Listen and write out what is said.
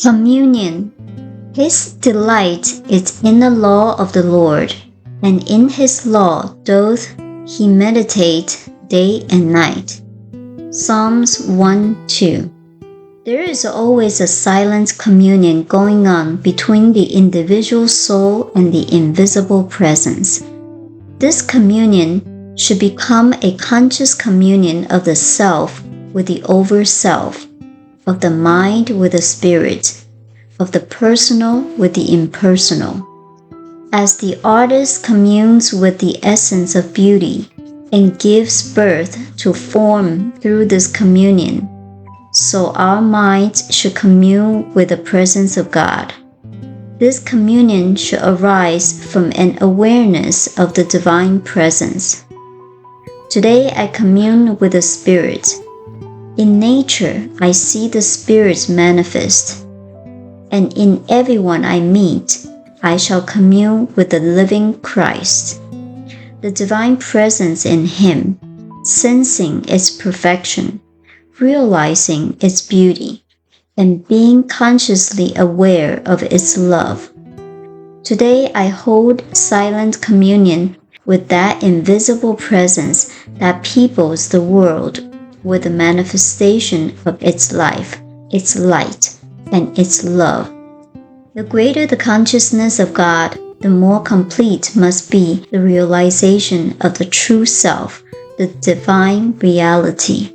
Communion. His delight is in the law of the Lord, and in his law doth he meditate day and night. Psalms 1:2. There is always a silent communion going on between the individual soul and the invisible presence. This communion should become a conscious communion of the self with the over-self, of the mind with the spirit, of the personal with the impersonal. As the artist communes with the essence of beauty and gives birth to form through this communion, so our minds should commune with the presence of God. This communion should arise from an awareness of the divine presence. Today I commune with the Spirit. In nature, I see the Spirit manifest, and in everyone I meet, I shall commune with the living Christ. The divine presence in him, sensing its perfection, realizing its beauty, and being consciously aware of its love. Today I hold silent communion with that invisible presence that peoples the world with the manifestation of its life, its light, and its love. The greater the consciousness of God, the more complete must be the realization of the true self, the divine reality.